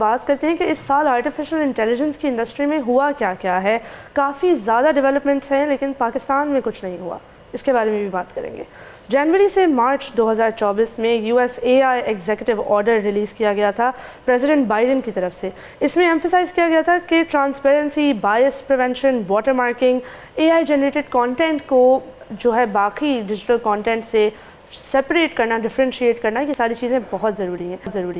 بات کرتے ہیں کہ اس سال آرٹیفیشل انٹیلیجنس کی انڈسٹری میں ہوا کیا ہے. کافی زیادہ ڈیولپمنٹس ہیں لیکن پاکستان میں کچھ نہیں ہوا. اس کے بارے میں بھی بات کریں گے. جنوری سے مارچ 2024 میں U S A I executive order release کیا گیا تھا پریزیڈنٹ بائیڈن کی طرف سے. اس میں ایمفیسائز کیا گیا تھا کہ transparency, bias prevention, water marking, a I generated content کو جو ہے باقی ڈیجیٹل کانٹینٹ سے سپریٹ کرنا، ڈفرینشیٹ کرنا، یہ ساری چیزیں بہت ضروری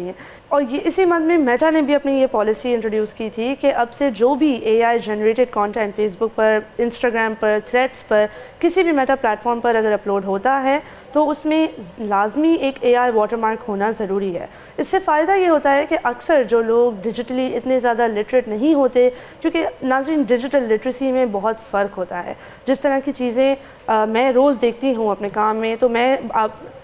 ہیں. اور یہ اسی منتھ میں میٹا نے بھی اپنی یہ پالیسی انٹروڈیوس کی تھی کہ اب سے جو بھی اے I generated content face book per, Instagram per, threads پر، کسی بھی میٹا پلیٹ فارم پر اگر اپلوڈ ہوتا ہے تو اس میں لازمی ایک اے آئی واٹر مارک ہونا ضروری ہے. اس سے فائدہ یہ ہوتا ہے کہ اکثر جو لوگ ڈیجیٹلی اتنے زیادہ لٹریٹ نہیں ہوتے، کیونکہ ناظرین ڈیجیٹل لٹریسی میں بہت فرق ہوتا ہے. جس طرح کی چیزیں میں روز دیکھتی ہوں اپنے کام میں تو میں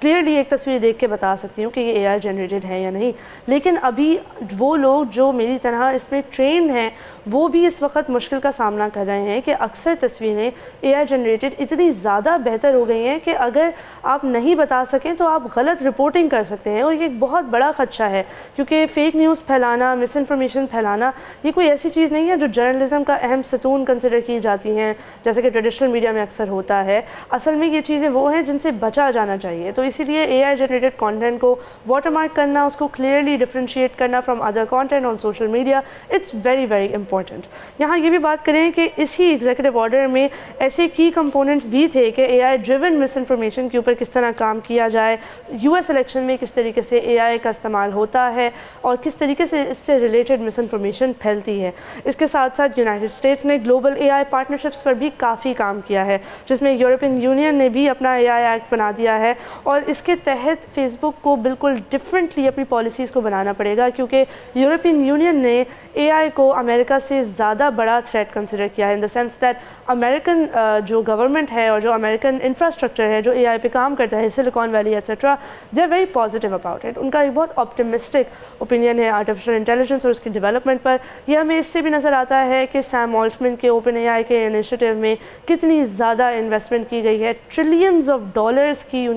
کلیئرلی ایک تصویر دیکھ کے بتا سکتی ہوں کہ یہ اے آئی جنریٹڈ ہے یا نہیں. لیکن ابھی وہ لوگ جو میری طرح اس میں ٹرینڈ ہیں وہ بھی اس وقت مشکل کا سامنا کر رہے ہیں کہ اکثر تصویریں اے آئی جنریٹڈ اتنی زیادہ بہتر ہو گئی ہیں کہ اگر آپ نہیں بتا سکیں تو آپ غلط رپورٹنگ کر سکتے ہیں. اور یہ ایک بہت بڑا خدشہ ہے کیونکہ فیک نیوز پھیلانا، مس انفارمیشن پھیلانا یہ کوئی ایسی چیز نہیں ہے جو جرنلزم کا اہم ستون کنسیڈر کی جاتی ہیں جیسے کہ ٹریڈیشنل میڈیا میں اکثر ہوتا ہے. اصل میں یہ چیزیں وہ ہیں جن سے بچا جانا چاہیے. تو اسی لیے اے آئی جنریٹڈ کانٹینٹ کو واٹر مارک کرنا، اس کو کلیئرلی ڈفرینشیٹ کرنا from other content on social media, it's very very important. یہاں یہ بھی بات کریں کہ اسی ایگزیکٹو آرڈر میں ایسے کی کمپوننٹس بھی تھے کہ اے آئی ڈریون مس انفارمیشن کے اوپر کس طرح کام کیا جائے، یو ایس الیکشن میں کس طریقے سے اے آئی کا استعمال ہوتا ہے اور کس طریقے سے اس سے ریلیٹڈ مس انفارمیشن پھیلتی ہے. اس کے ساتھ ساتھ یونائٹڈ اسٹیٹس نے گلوبل اے آئی پارٹنرشپس پر بھی کافی کام کیا ہے، جس میں یورپین یونین نے بھی اپنا اے آئی ایکٹ بنا دیا ہے. اور اس کے تحت فیس بک کو بالکل ڈفرینٹلی اپنی پالیسیز کو بنانا پڑے گا کیونکہ یورپین یونین نے اے آئی کو امریکہ سے زیادہ بڑا تھریٹ کنسیڈر کیا ہے، ان دا سینس دیٹ امریکن جو گورنمنٹ ہے اور جو امریکن انفراسٹرکچر ہے جو اے آئی پہ کام کرتا ہے، Silicon Valley etcetera, they are very positive about it. ان کا ایک بہت آپٹمسٹک اوپینین ہے آرٹیفیشل انٹیلیجنس اور اس کی ڈیولپمنٹ پر. یہ ہمیں اس سے بھی نظر آتا ہے کہ سیم آلٹمن کے اوپن اے آئی کے انیشیٹو میں کتنی زیادہ انویسٹمنٹ کی گئی ہے. ٹریلینز آف ڈالرز کی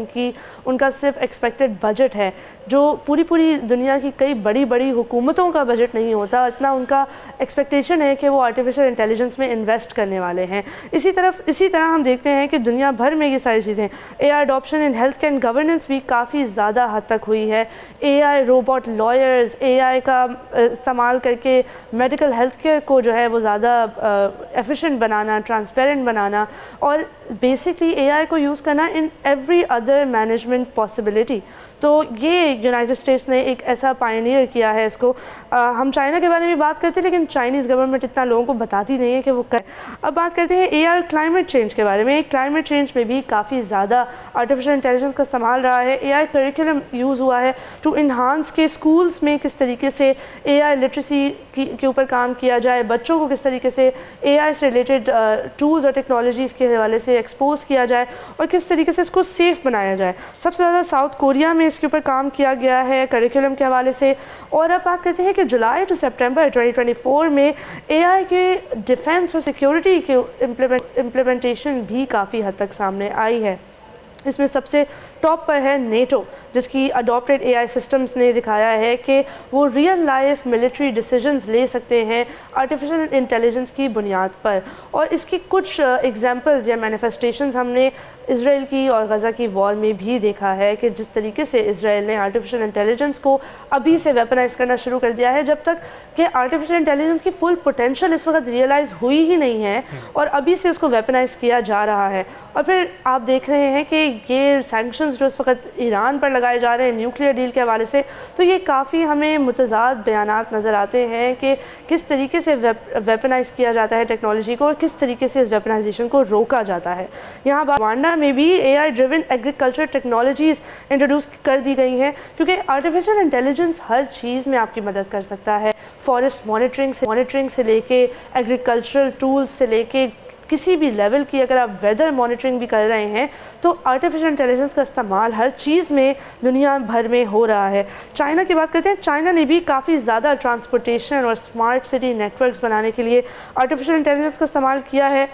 ان کا صرف ایکسپیکٹڈ بجٹ ہے جو پوری دنیا کی کئی بڑی حکومتوں کا بجٹ نہیں ہوتا. اتنا ان کا ایکسپیکٹیشن ہے کہ وہ آرٹیفیشل انٹیلیجنس میں انویسٹ کرنے والے ہیں. اسی طرح ہم دیکھتے ہیں کہ دنیا بھر میں یہ ساری چیزیں، A I adoption in health care and governance بھی کافی زیادہ حد تک ہوئی ہے. اے آئی روبوٹ لائرز، اے آئی کا استعمال کر کے میڈیکل ہیلتھ کیئر کو جو ہے وہ زیادہ ایفیشینٹ بنانا، ٹرانسپیرنٹ بنانا اور بیسکلی اے آئی کو یوز کرنا in every other management possibility. تو یہ یونائٹڈ اسٹیٹس نے ایک ایسا پائنیئر کیا ہے اس کو. ہم چائنا کے بارے میں بات کرتے ہیں لیکن چائنیز گورنمنٹ اتنا لوگوں کو بتاتی نہیں ہے کہ وہ کریں. اب بات کرتے ہیں اے آر کلائمیٹ چینج کے بارے میں. کلائمیٹ چینج میں بھی کافی زیادہ آرٹیفیشل انٹیلیجنس کا استعمال رہا ہے. اے آئی کریکولم یوز ہوا ہے ٹو انہانس کے اسکولس میں کس طریقے سے اے آئی لٹریسی کے اوپر کام کیا جائے، بچوں کو کس طریقے سے اے آئی سے ریلیٹڈ ٹولز اور ٹیکنالوجیز کے حوالے سے ایکسپوز کیا جائے اور کس طریقے سے اس کو سیف بنایا جائے. سب سے زیادہ ساؤتھ کوریا میں اس کے اوپر کام کیا گیا ہے کریکولم کے حوالے سے. اور اب بات کرتے ہیں کہ جولائی ٹو سپٹمبر 2024 میں اے آئی کے ڈیفنس اور سیکیورٹی کے امپلیمنٹیشن بھی کافی حد تک سامنے آئی ہے. اس میں سب سے ٹاپ پر ہے نیٹو، جس کی اڈاپٹیڈ اے آئی سسٹمز نے دکھایا ہے کہ وہ ریئل لائف ملٹری ڈیسیجنز لے سکتے ہیں آرٹیفیشل انٹیلیجنس کی بنیاد پر. اور اس کی کچھ ایگزامپلز یا مینیفیسٹیشنز ہم نے اسرائیل کی اور غزہ کی وار میں بھی دیکھا ہے کہ جس طریقے سے اسرائیل نے آرٹیفیشل انٹیلیجنس کو ابھی سے ویپنائز کرنا شروع کر دیا ہے، جب تک کہ آرٹیفیشل انٹیلیجنس کی فل پوٹینشیل اس وقت ریئلائز ہوئی ہی نہیں ہے اور ابھی سے اس کو ویپنائز کیا جا رہا ہے. اور پھر آپ دیکھ رہے ہیں کہ یہ سینکشنز جو اس وقت ایران پر لگائے جا رہے ہیں نیوکلیئر ڈیل کے حوالے سے، تو یہ کافی ہمیں متضاد بیانات نظر آتے ہیں کہ کس طریقے سے ویپنائز کیا جاتا ہے ٹیکنالوجی کو اور کس طریقے سے اس ویپنائزیشن کو روکا جاتا ہے. یہاں روانڈا میں بھی اے آئی ڈریون ایگریکلچر ٹیکنالوجیز انٹروڈیوس کر دی گئی ہیں کیونکہ آرٹیفیشل انٹیلیجنس ہر چیز میں آپ کی مدد کر سکتا ہے. فارسٹ مانیٹرنگ سے لے کے ایگریکلچرل ٹولز سے لے کے کسی بھی لیول کی اگر آپ ویدر مانیٹرنگ بھی کر رہے ہیں تو آرٹیفیشل انٹیلیجنس کا استعمال ہر چیز میں دنیا بھر میں ہو رہا ہے. چائنا کی بات کرتے ہیں، چائنا نے بھی کافی زیادہ ٹرانسپورٹیشن اور اسمارٹ سٹی نیٹ ورکس بنانے کے لیے آرٹیفیشل انٹیلیجنس کا استعمال کیا ہے.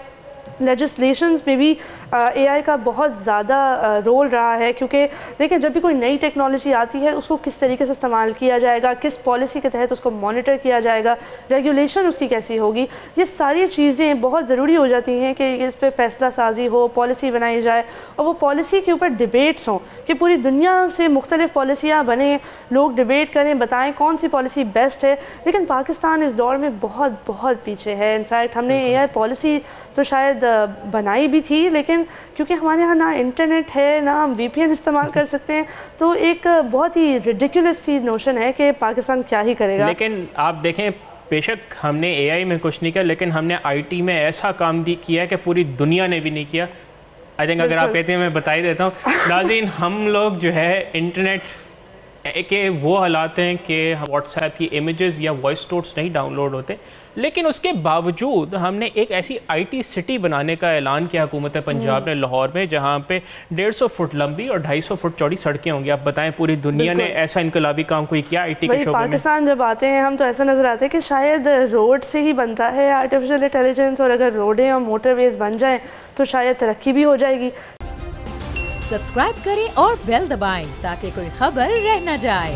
لیجسلیشنز میں بھی اے آئی کا بہت زیادہ رول رہا ہے، کیونکہ دیکھیں جب بھی کوئی نئی ٹیکنالوجی آتی ہے اس کو کس طریقے سے استعمال کیا جائے گا، کس پالیسی کے تحت اس کو مانیٹر کیا جائے گا، ریگولیشن اس کی کیسی ہوگی، یہ ساری چیزیں بہت ضروری ہو جاتی ہیں کہ اس پہ فیصلہ سازی ہو، پالیسی بنائی جائے، اور وہ پالیسی کے اوپر ڈیبیٹس ہوں کہ پوری دنیا سے مختلف پالیسیاں بنیں، لوگ ڈیبیٹ کریں، بتائیں کون سی پالیسی بیسٹ ہے۔ لیکن پاکستان اس دور میں بہت بہت پیچھے ہے۔ انفیکٹ ہم نے اے آئی پالیسی تو شاید بنائی بھی تھی، لیکن کیونکہ ہمارے یہاں نہ انٹرنیٹ ہے، نہ ہم وی پی این استعمال کر سکتے ہیں، تو ایک بہت ہی ریڈیکولس سی نوشن ہے کہ پاکستان کیا ہی کرے گا۔ لیکن آپ دیکھیں بے شک ہم نے اے آئی میں کچھ نہیں کیا، لیکن ہم نے آئی ٹی میں ایسا کام کیا ہے کہ پوری دنیا نے بھی نہیں کیا۔ آئی تھنک اگر آپ کہتے ہیں میں بتا ہی دیتا ہوں ناظرین، ہم لوگ جو ہے انٹرنیٹ کے وہ حالات ہیں کہ واٹس ایپ کی امیجز یا وائس نوٹس نہیں ڈاؤن لوڈ ہوتے، لیکن اس کے باوجود ہم نے ایک ایسی آئی ٹی سٹی بنانے کا اعلان کیا حکومت پنجاب نے لاہور میں، جہاں پہ 150 فٹ لمبی اور 250 فٹ چوڑی سڑکیں ہوں گی۔ آپ بتائیں پوری دنیا نے ایسا انقلابی کام کوئی کیا آئی ٹی کے شعبے میں؟ پاکستان جب آتے ہیں ہم تو ایسا نظر آتا ہے کہ شاید روڈ سے ہی بنتا ہے آرٹیفیشل انٹیلیجنس، اور اگر روڈیں اور موٹر ویز بن جائیں تو شاید ترقی بھی ہو جائے گی۔ سبسکرائب کریں اور بیل دبائیں تاکہ کوئی خبر رہ نہ جائے۔